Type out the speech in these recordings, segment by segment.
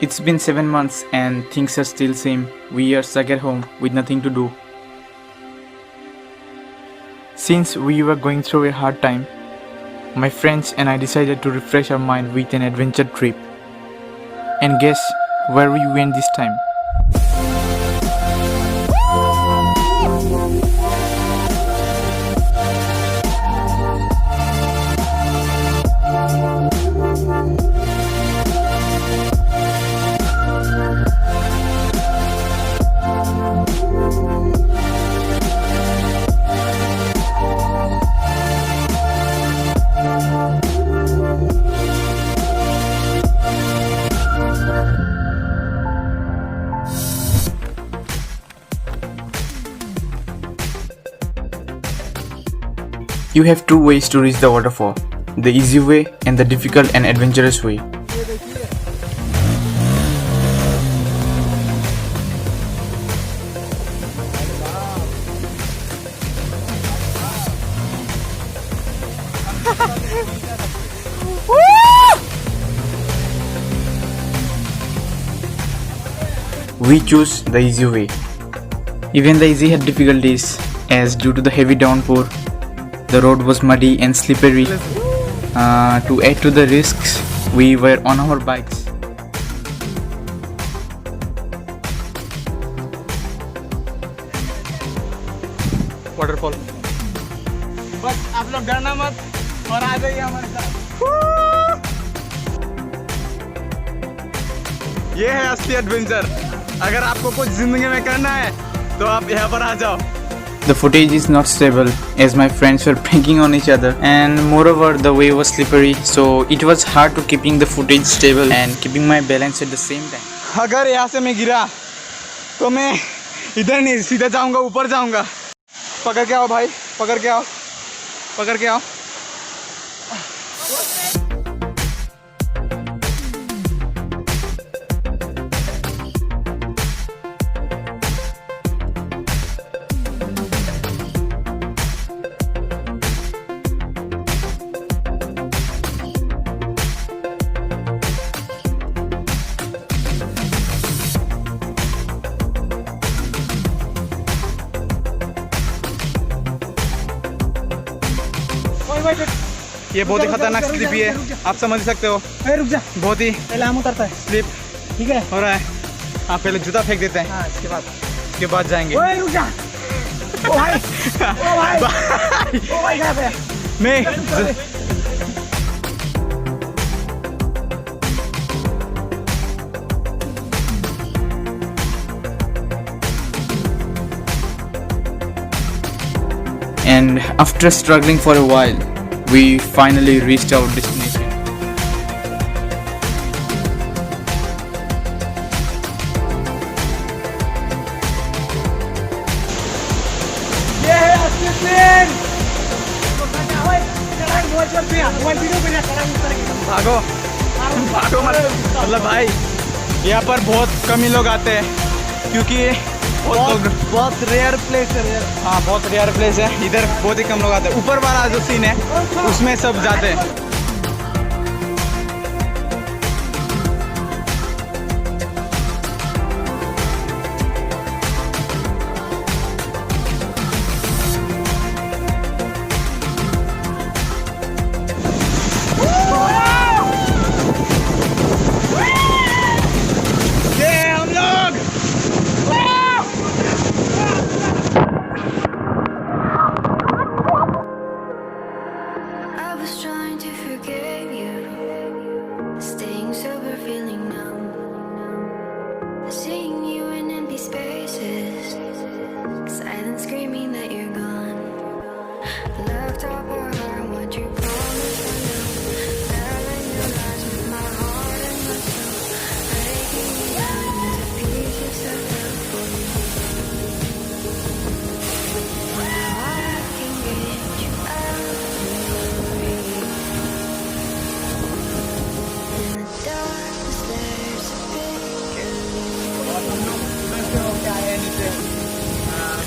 It's been 7 months and things are still same. We are stuck at home with nothing to do. Since we were going through a hard time, my friends and I decided to refresh our mind with an adventure trip. And guess where we went this time? You have two ways to reach the waterfall, the easy way and the difficult and adventurous way. We choose the easy way. Even the easy had difficulties, as due to the heavy downpour, the road was muddy and slippery. To add to the risks, we were on our bikes. Waterfall. बस आप लोग डरना मत और आ जाइए हमारे साथ. ये है असली एडवेंचर. अगर आपको कुछ जिंदगी में करना है तो आप यहाँ पर आ जाओ. The footage is not stable as my friends were pranking on each other, and moreover the way was slippery, so it was hard to keeping the footage stable and keeping my balance at the same time. अगर यहाँ से मैं गिरा तो मैं इधर नहीं सीधा जाऊंगा, ऊपर जाऊंगा. पकड़ के आओ भाई, पकड़ के आओ, पकड़ के आओ. ये बहुत ही खतरनाक स्लिप है, आप समझ सकते हो. रुक जा, बहुत ही पहले हम उतरता है. स्लिप ठीक है हो रहा है. आप पहले जूता फेंक देते हैं. इसके बाद जाएंगे. रुक जा. ओ भाई, ओ भाई, ओ भाई कहाँ पे? मैं And after struggling for a while, we finally reached our destination. ये है असली ट्रेन. भागो भागो मतलब भाई, यहाँ पर बहुत कम ही लोग आते हैं क्योंकि बहुत रेयर प्लेस है. हाँ बहुत रेयर प्लेस है. इधर बहुत ही कम लोग आते हैं. ऊपर वाला जो सीन है उसमें सब जाते हैं.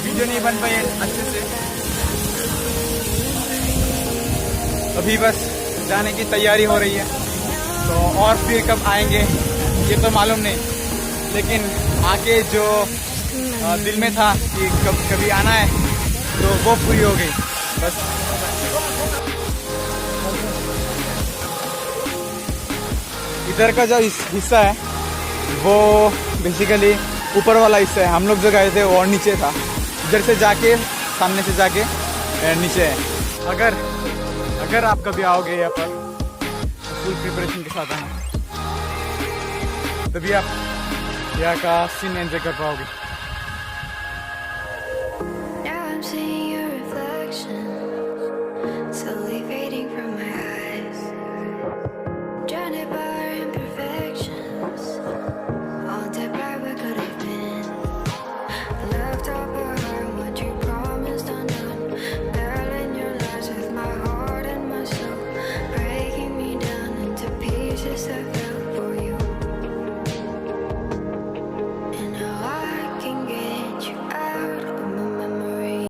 वीडियो नहीं बन पाई अच्छे से. अभी बस जाने की तैयारी हो रही है, तो और फिर कब आएंगे ये तो मालूम नहीं, लेकिन आके जो दिल में था कि कभी आना है तो वो पूरी हो गई बस। इधर का जो हिस्सा है वो बेसिकली ऊपर वाला हिस्सा है। हम लोग जो गए थे वो और नीचे था, इधर से जाके सामने से जाके नीचे है। अगर आप कभी आओगे यहाँ पर फुल प्रिपरेशन के साथ आना, तभी आप यहाँ का सीन एंजॉय कर पाओगे। Just